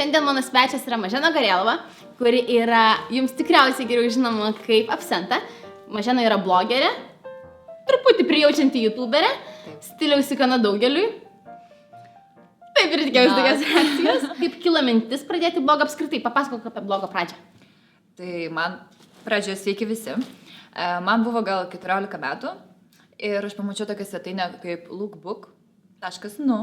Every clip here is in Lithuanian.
Šiandien mano svečias yra Mažena Gorelova, kuri yra jums tikriausiai geriau žinoma kaip Absenta. Mažena yra blogerė, truputį prijaučianti youtuberė, stiliaus ikona daugeliui. Taip ir tikėjausi tokios reakcijos. Kaip kilo mintis pradėti blogą apskritai? Papasakok apie blogo pradžią. Tai man pradžioje sveiki visi. Man buvo gal 14 metų ir aš pamačiau tokią svetainę kaip lookbook.nu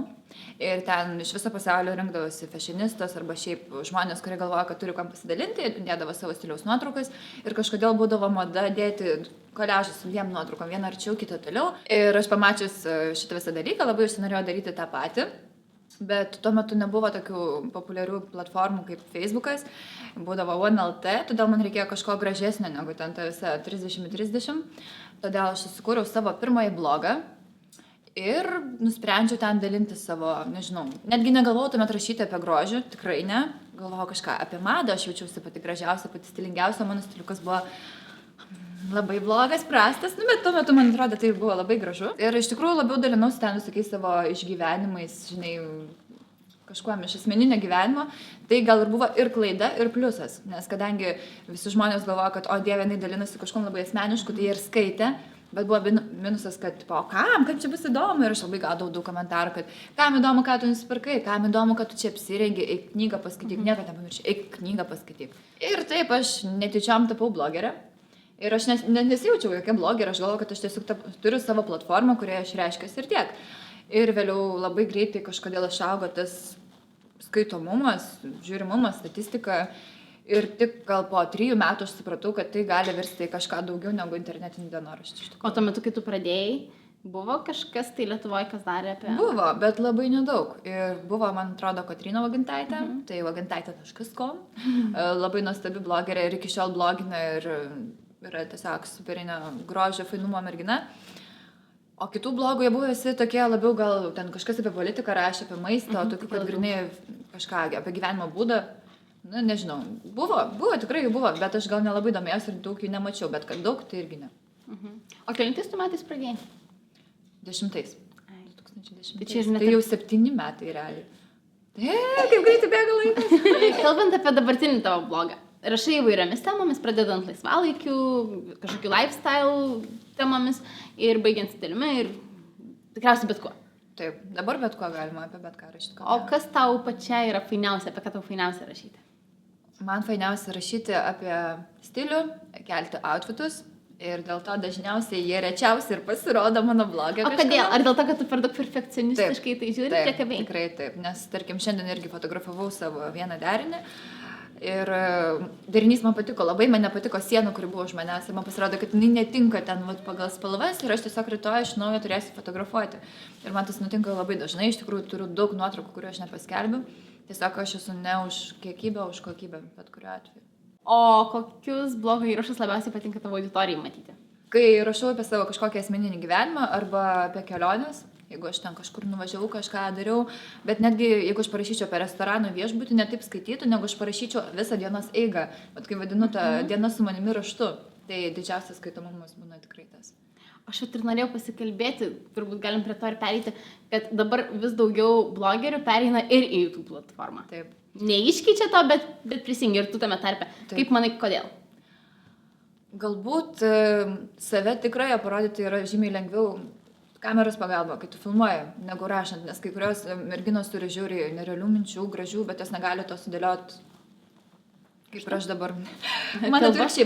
ir ten iš viso pasaulio rinkdavosi fashionistas arba šiaip žmonės, kurie galvoja, kad turi kam pasidalinti, dėdavo savo stiliaus nuotraukas ir kažkodėl būdavo mada dėti koliažus su dviem nuotraukom, vieną arčiau, kitą toliau. Ir aš pamačius šitą visą dalyką labai užsinorėjau daryti tą patį. Bet tuo metu nebuvo tokių populiarių platformų kaip Facebookas, būdavo OneLT, todėl man reikėjo kažko gražesnio negu ten ta visa 30-30. Todėl aš susikūriau savo pirmąjį blogą ir nusprendžiau ten dalinti savo, nežinau, netgi negalvojau tuomet rašyti apie grožį, tikrai ne, galvojau kažką apie madą, aš jaučiausi pati gražiausia, pati stilingiausia, mano stiliukas buvo labai blogas, prastas, bet tuo metu, man atrodo, tai buvo labai gražu. Ir iš tikrųjų labiau dalinausi ten visokiais savo išgyvenimais, žinai, kažkuom iš asmeninio gyvenimo. Tai gal ir buvo ir klaida, ir pliusas. Nes kadangi visi žmonės galvoja, kad, o Dieve, jinai dalinasi kažkuom labai asmenišku, tai jie ir skaitė. Bet buvo minusas, kad, o kam, kaip čia bus įdomu. Ir aš labai gaudavau daug komentarų, kad kam įdomu, ką tu nusipirkai, kam įdomu, kad tu čia apsirengi, eik knygą paskaityk, niekada nepamiršai, eik knygą paskaityk. Ir taip aš netyčiom tapau blogerė. Ir aš nesijaučiau jokia blogerė, aš galvoju, kad aš tiesiog turiu savo platformą, kurioje aš reiškiuosi ir tiek. Ir vėliau labai greitai kažkodėl išaugo tas skaitomumas, žiūrimumas, statistika. Ir tik gal po 3 metų aš supratau, kad tai gali virsti kažką daugiau negu internetinį dienoraštį. O tuo metu, kai tu pradėjai, buvo kažkas tai Lietuvoje, kas darė apie... Buvo, bet labai nedaug. Ir buvo, man atrodo, Kotryna Vagintaitė, tai vagintaitė.com. Labai nuostabi blogerė ir iki šiol blogina ir yra tiesiog superinio grožio, fainumo mergina. O kitų blogų jie buvo visi tokie labiau gal ten kažkas apie politiką rašė, apie maistą, tokių, kad grinai kažką apie gyvenimo būdą. Na, nežinau. Buvo, tikrai jų buvo, bet aš gal nelabai domėjausi ir daug jų nemačiau, bet kad daug, tai irgi ne. O kelintais tu metais pradėjai? 10. 2010. Tai čia, tai jau 7 metai realiai. Kaip greitai bėga laikas. Kalbant apie dabartinį tavo blogą. Rašai įvairiomis temomis, pradedant laisvalaikių, kažkokių lifestyle temomis ir baigiant stiliumi ir tikriausiai bet kuo. Taip, dabar bet kuo galima apie bet ką rašyti. O kas tau pačiai yra fainiausia, apie ką tau fainiausia rašyti? Man fainiausia rašyti apie stilių, kelti outfitus ir dėl to dažniausiai jie rečiausiai ir pasirodo mano blogė. O kodėl? Ar dėl to, kad tu per daug perfekcionistiškai tai žiūri, priekabiai? Tikrai taip, nes tarkim šiandien irgi fotografavau savo vieną derinį. Ir derinys man patiko, labai man nepatiko siena, kuri buvo už manęs ir man pasirodė, kad jinai netinka ten pagal spalvas ir aš tiesiog rytoj iš naujo turėsiu fotografuoti. Ir man tas nutinka labai dažnai, iš tikrųjų turiu daug nuotraukų, kurių aš nepaskelbiu. Tiesiog aš esu ne už kiekybę, už kokybę, bet kuriuo atveju. O kokius blogo įrašus labiausiai patinka tavo auditorijai matyti? Kai rašau apie savo kažkokį asmeninį gyvenimą arba apie keliones, jeigu aš ten kažkur nuvažiavau, kažką dariau, bet netgi jeigu aš parašyčiau apie restoranų viešbutį, ne taip skaitytų, negu aš parašyčiau visą dienos eigą, bet kai vadinu tą dieną su manimi raštu, tai didžiausias skaitomumas būna tikrai tas. Aš ir norėjau pasikalbėti, turbūt galim prie to ir pereiti, kad dabar vis daugiau blogerių pereina ir į YouTube platformą. Taip. Neiškeičia to, bet prisijungia ir tu tame tarpe. Taip. Kaip manai, kodėl? Galbūt save tikrai parodyti yra žymiai lengviau kameros pagalba, kai tu filmuoji, negu rašant, nes kai kurios merginos turi žiūri nerealių minčių, gražių, bet jos negali to sudėlioti, kaip ir aš dabar. Man atvirkščiai,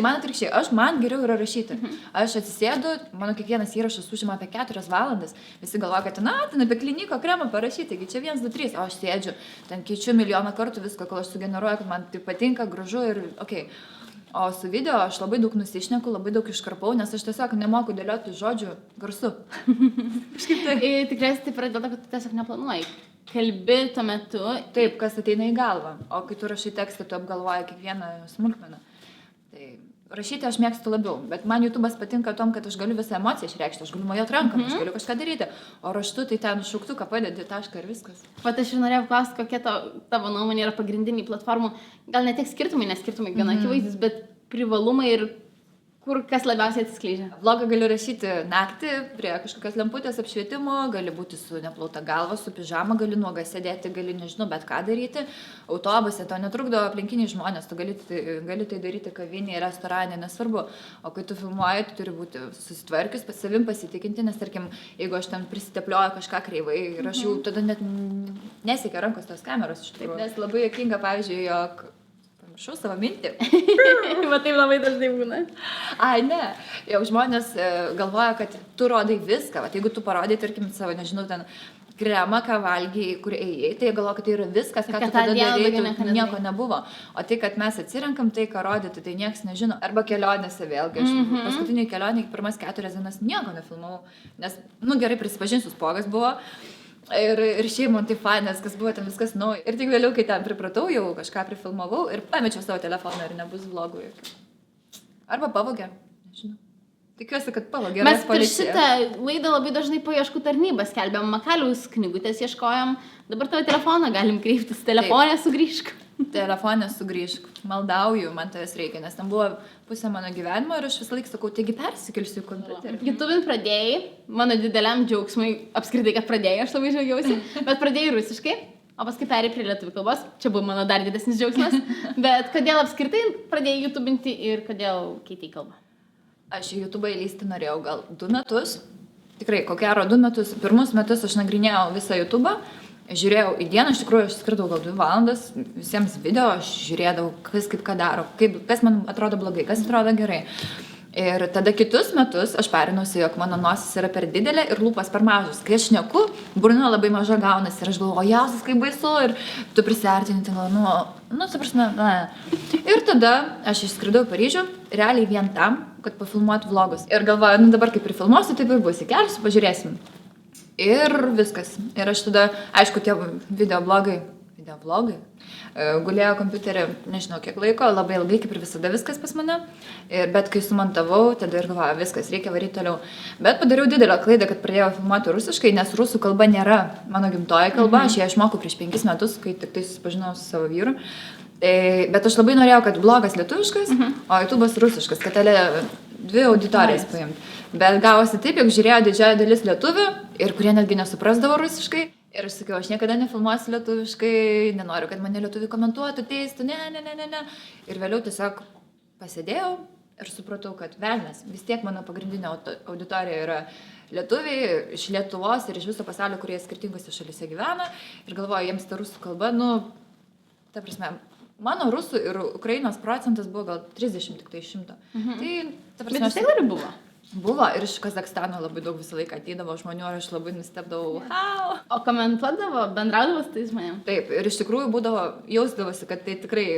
man geriau yra rašyti. Aš atsisėdu, mano kiekvienas įrašas užima apie 4 valandas, visi galvoja, kad ten apie kliniko kremą parašyti, taigi čia 1, 2, 3, o aš sėdžiu, ten keičiu milijoną kartų viską, kol aš sugeneruoju, kad man tai patinka, gražu ir okei. O su video aš labai daug nusišneku, labai daug iškarpau, nes aš tiesiog nemoku dėlioti žodžių garsu. Tikriausiai taip yra dėl to, kad tu tiesiog neplanuoji. Kalbi tuo metu. Taip, kas ateina į galvą. O kai tu rašai tekstą, tu apgalvoji kiekvieną smulkmeną. Tai rašyti aš mėgstu labiau, bet man YouTube'as patinka tom, kad aš galiu visą emociją išreikšti, aš galiu mojuoti rankom, aš galiu kažką daryti. O raštu tai ten šauktuką padedi, tašką ir viskas. Pat aš ir norėjau klausti, kokia tavo nuomonė yra pagrindiniai platformų, gal ne tiek skirtumai, nes skirtumai gana akivaizdus, bet privalumai ir Kur kas labiausiai atsiskleidžia? Vlogą gali rašyti naktį prie kažkokios lemputės apšvietimo, gali būti su neplauta galva, su pižama, gali nuoga sėdėti, gali nežinau, bet ką daryti. Autobuse to netrukdo aplinkiniai žmonės, tu gali tai daryti kavinėje, restorane, nesvarbu. O kai tu filmuoji, tu turi būti susitvarkius, savim pasitikinti, nes tarkim, jeigu aš ten prisiteplioju kažką kreivai ir aš jau tada net nesiekia rankos tos kameros iš tikrųjų. Nes labai juokinga, pavyzdžiui, jog pamiršau savo mintį. Va taip labai dažnai būna. Ai, ne. Jau žmonės galvoja, kad tu rodai viską. Vat, jeigu tu parodai, tarkim, savo, nežinau, ten kremą, ką valgiai, kur ėjai, tai jie galvoja, kad tai yra viskas, ką tu tada darai, nieko nebuvo. O tai, kad mes atsirenkam tai, ką rodyti, tai niekas nežino. Arba kelionėse vėlgi. Aš paskutinį kelionį, pirmas 4 dienas nieko nefilmavau. Nes, gerai prisipažinsiu, spuogas buvo. Ir šiaip man tai fainas, kas buvo ten viskas nauja. Ir tik vėliau, kai ten pripratau, jau kažką prifilmavau ir pamečiau savo telefoną ir nebus vlogų. Arba pavogė, nežinau. Tikiuosi, kad pavogė. Mes per šitą laidą labai dažnai paieškų tarnybą skelbėm, Makaliaus knygutės ieškojom. Dabar tavo telefoną galim kreiptis, telefonė sugrįžk. Telefonė sugrįžk, maldauju, man tavęs reikia, nes ten buvo pusė mano gyvenimo ir aš visą laiką sakau, taigi persikelsiu į kompiuterį. YouTube'in pradėjai, mano dideliam džiaugsmui, apskritai, kad pradėjai, aš labai džiaugiausi, bet pradėjai rusiškai, o paskui perėjai prie lietuvių kalbos, čia buvo mano dar didesnis džiaugsmas, bet kodėl apskritai pradėjai YouTube'inti ir kodėl keitei kalbą? Aš į YouTube'ą įlysti norėjau gal 2 metus, tikrai, ko gero 2 metus, pirmus metus aš nagrinėjau visą YouTube'ą. Žiūrėjau į dieną, iš tikrųjų, aš skirdau gal 2 valandas visiems video, aš žiūrėdavau, kas kaip ką daro, kas man atrodo blogai, kas atrodo gerai. Ir tada kitus metus aš perinausi, jog mano nosis yra per didelė ir lūpas per mažas. Kai aš šneku, burna labai maža gaunasi ir aš galvoju, jausas, kaip baisu, ir tu prisiartini, tai suprasme, na. Ir tada aš išskridau į Paryžių, realiai vien tam, kad pafilmuotų vlogus. Ir galvoju, dabar kaip ir filmuosiu, taip ir bus, įkelsiu, pažiūrėsim. Ir viskas. Ir aš tada, aišku, tie videoblogai, gulėjo kompiuterį, nežinau kiek laiko, labai ilgai, kaip ir visada viskas pas mane. Bet kai sumontavau, tada ir galvoju, viskas, reikia varyti toliau. Bet padariau didelę klaidą, kad pradėjau filmuoti rusiškai, nes rusų kalba nėra mano gimtoji kalba. Aš ją išmokau prieš 5 metus, kai tik tai susipažinau su savo vyru. Bet aš labai norėjau, kad blogas lietuviškas, o YouTube'as rusiškas, kad 2 auditorijas paimti. Bet gavosi taip, jog žiūrėjo didžioji dalis lietuvių ir kurie netgi nesuprasdavo rusiškai. Ir aš sakiau, aš niekada nefilmuosiu lietuviškai, nenoriu, kad mane lietuviai komentuotų, teistų, ne. Ir vėliau tiesiog pasėdėjau ir supratau, kad velnias, vis tiek mano pagrindinė auditorija yra lietuviai iš Lietuvos ir iš viso pasaulio, kurie skirtingose šalyse gyvena. Ir galvoju, jiems ta rusų kalba, ta prasme, mano rusų ir Ukrainos procentas buvo gal 30 tik tai 100. Tai, ta prasme, bet vis tiek dar buvo. Buvo ir iš Kazakstano labai daug visą laiką ateidavo žmonių ir aš labai nustebdavau. O komentuodavo, bendraudavo su tais žmonėm? Taip, ir iš tikrųjų būdavo, jausdavosi, kad tai tikrai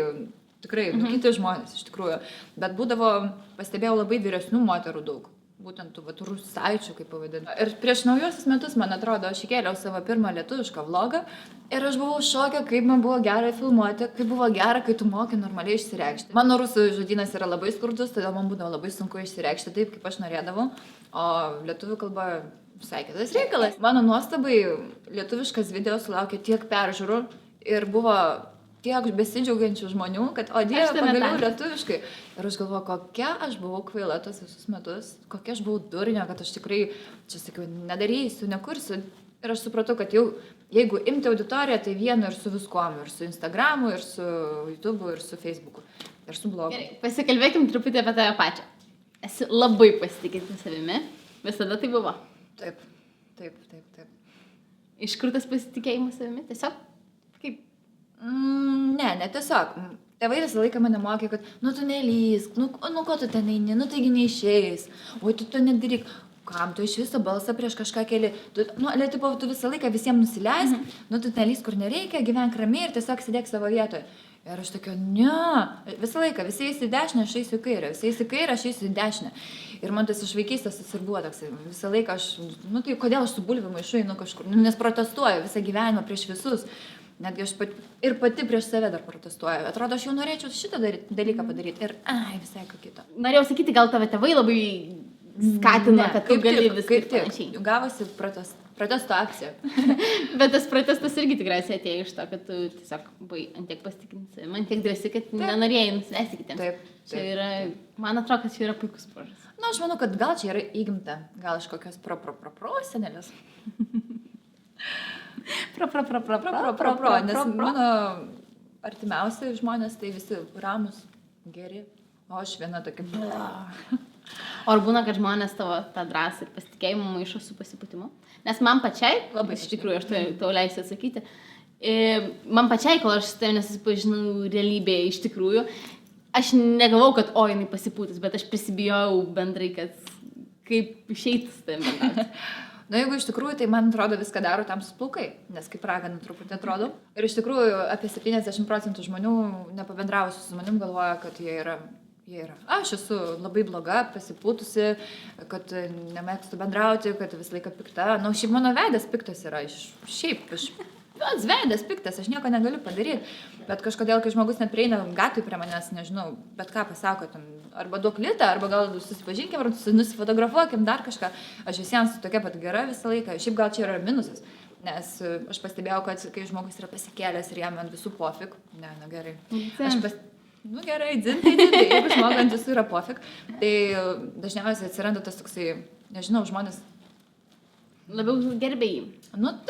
kiti žmonės iš tikrųjų. Bet būdavo, pastebėjau, labai vyresnių moterų daug. Būtent tų rusaičių, kaip pavadinu. Ir prieš naujosius metus, man atrodo, aš įkėliau savo pirmą lietuvišką vlogą ir aš buvau šoke, kaip man buvo gera filmuoti, kaip buvo gera, kai tu moki normaliai išsireikšti. Mano rusų žodynas yra labai skurdus, todėl man būdavo labai sunku išsireikšti taip, kaip aš norėdavau, o lietuvių kalba visai kitas reikalas. Mano nuostabai lietuviškas video sulaukė tiek peržiūrų ir buvo tiek besidžiaugiančių žmonių, kad, o Dieve, pagaliau lietuviškai. Ir aš galvoju, kokia aš buvau kvaila tos visus metus, kokia aš buvau durinė, kad aš tikrai, čia sakiau, nedarysiu, nekursiu. Ir aš supratau, kad jau, jeigu imti auditoriją, tai vienu ir su viskuom, ir su Instagramu, ir su YouTube'u, ir su Facebook'u, ir su blogu. Gerai, pasikalbėkim truputį apie tave pačią. Esi labai pasitikinti savimi, visada tai buvo. Taip. Iš kur tas pasitikėjimas savimi? Tiesiog? Kaip? Ne tiesiog. Tėvai visą laiką mane mokė, kad, tu nelysk, ko tu ten eini, taigi neišeis, oi tu to nedaryk, kam tu iš viso balsą prieš kažką keli, tu visą laiką visiems nusileisk, tu nelysk, kur nereikia, gyvenk ramiai ir tiesiog sėdėk savo vietoje. Ir aš tokia, visą laiką, visi eis į dešinę, aš eisiu į kairę, visi eis į kairę, aš eisiu į dešinę. Ir man tas iš vaikystės ir buvo toks, visą laiką aš, tai kodėl aš su bulviu maišu einu kažkur, nes protestuoju visą gyvenimą prieš visus. Netgi aš pati prieš save dar protestuoju. Atrodo, aš jau norėčiau šitą dalyką padaryti ir visai ką kito. Norėjau sakyti, gal tavo tėvai labai skatina, kad tu kaip gali tik, viską kaip tik. panašiai. Gavosi protesto akcija. Bet tas protestas irgi tikriausiai atėjo iš to, kad tu tiesiog buvai antiek pasitikinti, man tiek drąsi, kad nenorėjai nusivesti kitiems. Taip. Čia yra, man atrodo, kad čia yra puikus požiūris. Na, aš manau, kad gal čia yra įgimta, gal iš kokios senelės. Nes mano artimiausi žmonės tai visi ramus, geri, o aš viena tokia. O ar būna, kad žmonės tavo tą drąsą ir pasitikėjimą maišo su pasipūtimu? Nes man pačiai, labai iš tikrųjų, aš tau leisiu atsakyti, man pačiai, kol aš su tavimi nesusipažinau realybėje iš tikrųjų, aš negalvau, kad jinai pasipūtis, bet aš prisibijau bendrai, kad kaip išeiti su tavimi bendrauti. Na, jeigu iš tikrųjų, tai man atrodo viską daro tam suplaukai, nes kaip ragana truputį atrodo. Ir iš tikrųjų apie 70% žmonių nepabendravusių su manim galvoja, kad jie yra. Aš esu labai bloga, pasipūtusi, kad nemėgstu bendrauti, kad visą laiką pikta. Na, šiaip mano veidas piktas yra. Pats veidas piktas, aš nieko negaliu padaryti. Bet kažkodėl, kai žmogus net prieina gatvėje prie manęs, nežinau, bet ką pasako, arba duok litą, arba gal susipažinkim, ar nusifotografuokim, dar kažką. Aš visiems tokia pat gera visą laiką. Šiaip gal čia yra minusas, nes aš pastebėjau, kad kai žmogus yra pasikėlęs ir jam ant visų pofik, gerai. Gerai, jeigu žmogus ant visų yra pofik, tai dažniausiai atsiranda tas toksai, nežinau, žmonės labiau gerbė jį.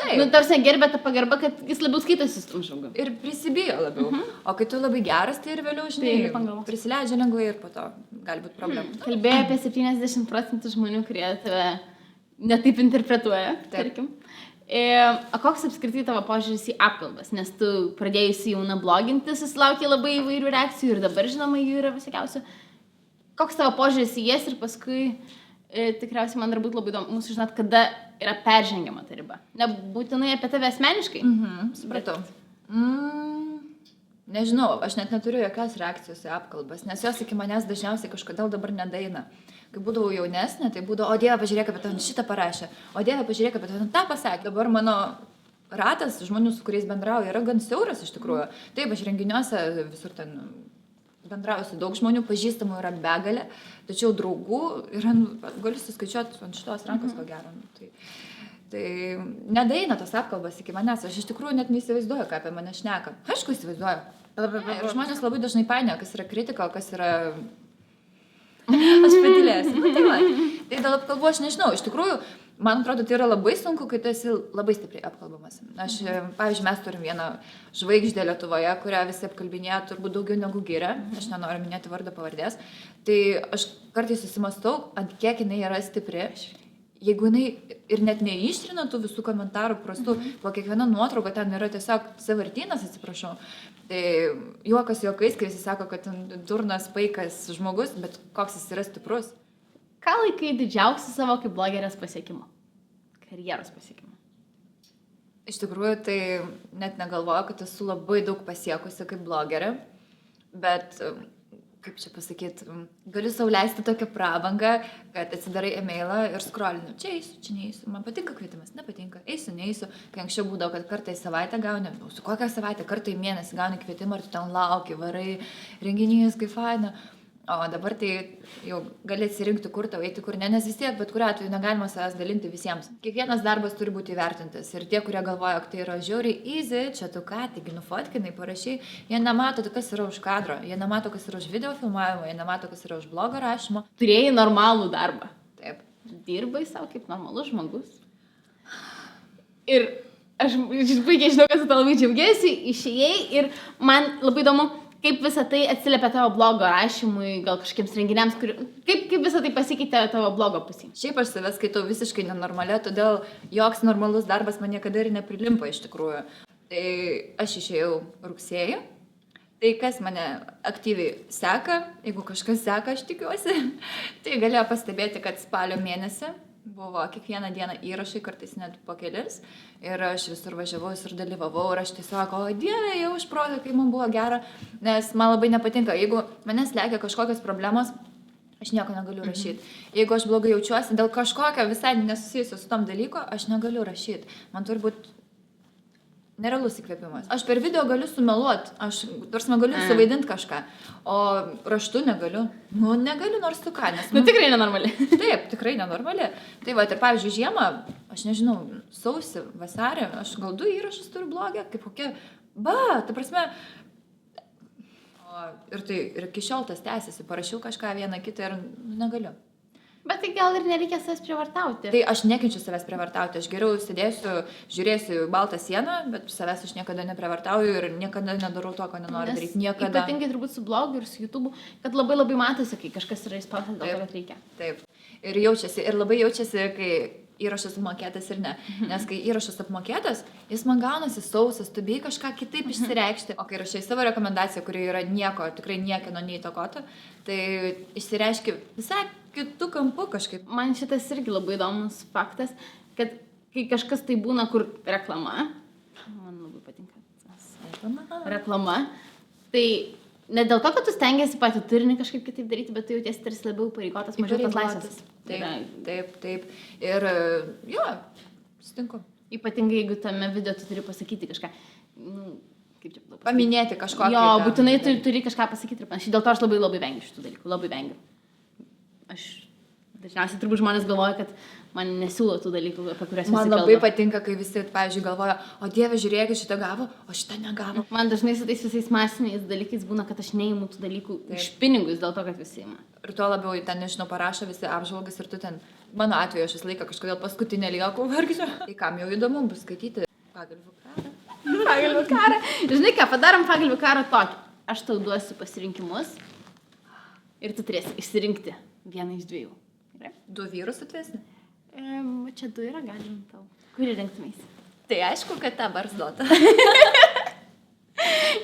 Taip. Tarsi gerbė tą pagarbą, kad jis labiau skaitosi su tom žmogum. Ir prisibijo labiau. O kai tu labai geras, tai ir vėliau, žinai, prisileidžia lengvai ir po to gali būti problemų. Kalbėjo apie 70% žmonių, kurie tave netaip interpretuoja, tarkim. O koks apskritai tavo požiūris į apkalbas? Nes tu pradėjusi jauna bloginti, susilaukė labai įvairių reakcijų ir dabar, žinoma, jų yra visokiausių. Koks tavo požiūris į jas ir paskui tikriausiai man dar būtų labai įdomu sužinot, kada yra peržengiama ta riba. Nebūtinai apie tave asmeniškai. Supratau. Nežinau, aš net neturiu jokios reakcijos į apkalbas, nes jos iki manęs dažniausiai kažkodėl dabar nedaina. Kai būdavau jaunesnė, tai būdavo, o Dieve, pažiūrėk, apie ten šitą parašė, o Dieve, pažiūrėk, apie ten tą pasakė. Dabar mano ratas žmonių, su kuriais bendrauju, yra gan siauras iš tikrųjų. Taip, aš renginiuose visur ten bendrauju su daug žmonių, pažįstamų yra begalė, tačiau draugų yra, galiu suskaičiuoti ant šitos rankos, ko gero. Tai nedaina tos apkalbas iki manęs, aš iš tikrųjų net neįsivaizduoju, ką apie mane šneka. Aišku, įsivaizduoju. Ir žmonės labai dažnai painioja, kas yra kritika, o kas yra... Aš patylėsiu. Tai dėl apkalbų aš nežinau, iš tikrųjų, man atrodo, tai yra labai sunku, kai tu esi labai stipriai apkalbamas. Pavyzdžiui, mes turim vieną žvaigždę Lietuvoje, kurią visi apkalbinėja turbūt daugiau negu giria. Aš nenoriu minėti vardo pavardės. Tai aš kartais susimastau, ant kiek jinai yra stipri. Jeigu jinai ir net neištrina tų visų komentarų prastų, po kiekviena nuotrauka ten yra tiesiog savartynas, atsiprašau. Tai juokas juokais, kai visi sako, kad durnas, paikas žmogus, bet koks jis yra stiprus. Ką laikai didžiausiu savo kaip blogerės pasiekimu? Karjeros pasiekimu? Iš tikrųjų, tai net negalvoju, kad esu labai daug pasiekusi kaip blogerė, bet, kaip čia pasakyti, galiu sau leisti tokią prabangą, kad atsidarai e-mailą ir scrollinu. Čia eisiu, čia neįsiu, man patinka kvietimas, nepatinka, eisiu, neįsiu. Kai anksčiau būdavo, kad kartą į savaitę gauni, su kokią savaitę, kartą į mėnesį gauni kvietimą ir tu ten lauki, varai, renginys, kaip faina. O dabar tai jau gali atsirinkti, kur tau eiti, kur ne, nes vis tiek, bet kuriuo atveju negalima savęs dalinti visiems. Kiekvienas darbas turi būti įvertintas. Ir tie, kurie galvoja, kad tai yra žiauriai easy, čia tu ką, taigi nufotkinai, parašai, jie nemato, kas yra už kadro, jie nemato, kas yra už video filmavimo, jie nemato, kas yra už blogo rašymo. Turėjai normalų darbą. Taip. Dirbai savo kaip normalus žmogus. Ir aš puikiai žinau, kad tu labai džiaugiasi, išėjai ir man labai įdomu, kaip visą tai atsiliepia tavo blogo rašymui, gal kažkiems renginiams, kaip visą tai pasikeitė tavo blogo pusėje? Šiaip aš save skaitau visiškai nenormaliai, todėl joks normalus darbas man niekada ir neprilimpa iš tikrųjų. Tai aš išėjau rugsėjį, tai kas mane aktyviai seka, jeigu kažkas seka, aš tikiuosi, tai galėjo pastebėti, kad spalio mėnesį buvo kiekvieną dieną įrašai, kartais net po kelis. Ir aš visur važiavau, visur dalyvavau ir aš tiesiog, o Dieve, jau išprotau, kai man buvo gera, nes man labai nepatinka. Jeigu manęs lekia kažkokios problemos, aš nieko negaliu rašyti. Jeigu aš blogai jaučiuosi dėl kažkokio visai nesusijusio su tom dalyko, aš negaliu rašyti. Man turi būti Nerealus įkvėpimas. Aš per video galiu sumeluoti, aš tarsi galiu suvaidinti kažką, o raštu negaliu. Nu, negaliu nors tu ką, nes... Nu, tikrai nenormali. Taip, tikrai nenormali. Tai va, ir pavyzdžiui, žiemą, aš nežinau, sausį, vasarį, aš gal 2 įrašus turiu blogę, kaip kokia... Ta prasme... Ir tai ir iki šiol tas tęsiasi, parašiau kažką vieną kitą ir negaliu. Bet tai gal ir nereikia savęs prievartauti. Tai aš nekenčiu savęs prievartauti, aš geriau sėdėsiu, žiūrėsiu baltą sieną, bet savęs aš niekada neprievartauju ir niekada nedarau to, ko nenoriu daryti. Niekada. Ypatingai turbūt su blogu ir su YouTube, kad labai labai matosi, kai kažkas yra įspaustas dėl to, kad reikia. Taip. Ir jaučiasi, ir labai jaučiasi, kai įrašas apmokėtas ir ne. Nes kai įrašas apmokėtas, jis man gaunasi sausas, tu bijai kažką kitaip išsireikšti. O kai rašai savo rekomendaciją, kuri yra nieko, tikrai niekino neįtakota, tai išsireiški visai kitų kampų kažkaip. Man šitas irgi labai įdomus faktas, kad kai kažkas tai būna, kur reklama, man labai patinka reklama, tai ne dėl to, kad tu stengiasi patį turinį kažkaip kitaip daryti, bet tu jautiesi tarsi labiau pareigotas, mažiau tas laisvas. Taip. Ir jo, sutinku. Ypatingai, jeigu tame video tu turi pasakyti kažką, kaip čia pasakyti? Paminėti kažko. Jo, būtinai turi kažką pasakyti ir panašiai. Dėl to aš labai labai vengiu šitų dalykų, labai vengiu. Aš dažniausiai turbūt žmonės galvoja, kad man nesiūlo tų dalykų, apie kuriuos visi kalba. Man labai patinka, kai visi, pavyzdžiui, galvoja, o Dieve, žiūrėk, šitą gavo, o šitą negavo. Man dažnai su tais visais masiniais dalykais būna, kad aš neimu tų dalykų iš pinigus dėl to, kad visi ima. Ir tuo labiau ten, nežinau, parašo visi apžvalgas ir tu ten, mano atveju aš visą laiką kažkodėl paskutinę lieku vargsiu. Tai kam jau įdomu bus skaityti Pagalvių karą. Pagalvių karą. Žinai ką, padarom Pagalvių karą tokį. Aš tau duosiu pasirinkimus ir tu turėsi išsirinkti vieną iš 2. Gerai? 2 vyrus atvesti? Čia 2 yra, galim tau. Kurį rinktumeisi? Tai aišku, kad tą barzdotą.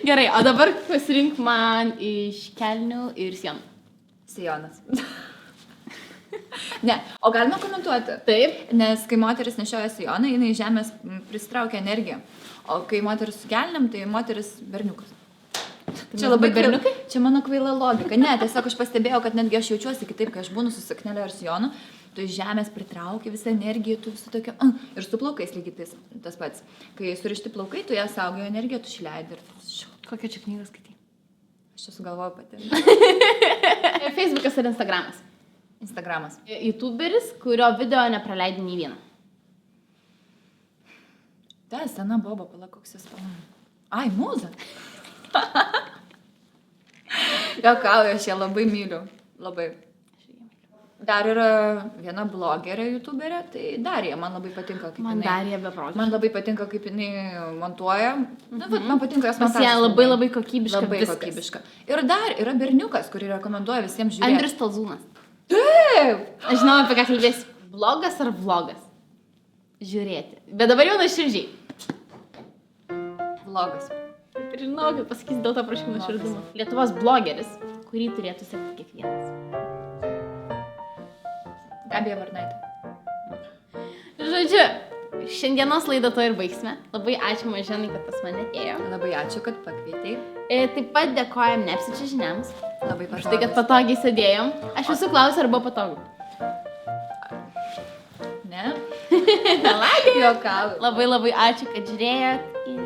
Gerai, o dabar pasirink man iš kelnių ir sienų. Sijonas. Ne, o galima komentuoti? Taip. Nes kai moteris nešioja sijoną, jinai žemės pristraukia energiją. O kai moteris su kelniam, tai moteris berniukas. Čia labai berniukai? Čia mano kvaila logika. Ne, tiesiog aš pastebėjau, kad netgi aš jaučiuosi kitaip, kai aš būnu su suknele ar sijonu, tu iš žemės pritrauki visą energiją, tu visą tokia... Ir su plaukais lygiai tas pats. Kai surišti plaukai, tu ją saugojo energiją, tu išleidai ir... Kokią čia knygą skaitai? Aš čia sugalvoju pati. Facebookas ar Instagramas? Instagramas. YouTuberis, kurio video nepraleidai nei vieną. Ta, sena boba, pala, koks jis pala. Ai, mūza. Jokauju, aš ją labai myliu. Labai. Dar yra viena blogerė YouTuberė, tai Darija, man labai patinka, kaip man jinai... Darija beprotiškai. Man labai patinka, kaip jinai montuoja. Man patinka jos montažas. Pas ją labai labai kokybiška labai viskas. Kokybiška. Ir dar yra berniukas, kurį rekomenduoja visiems žiūrėti. Andrius Talzūnas. Taip! Aš žinau, apie ką kalbėsi. Blogas ar vlogas? Žiūrėti. Bet dabar jau nuoširdžiai. Vlogas. Ir žinau, kad pasakysi dėl to prašau nuoširdumo. Lietuvos blogeris, kurį turėtų sekti kiekvienas. Gabija Varnaitė. Žodžiu, šiandienos laidą to ir baigsime. Labai ačiū Maženai, kad pas mane atėjo. Labai ačiū, kad pakvietei. Taip pat dėkojam Neapsičiažiniams. Labai už tai, kad patogiai sėdėjom. Aš visų klausiu, ar buvo patogu. Ne? Melagė. Jokauju. Labai labai ačiū, kad žiūrėjot ir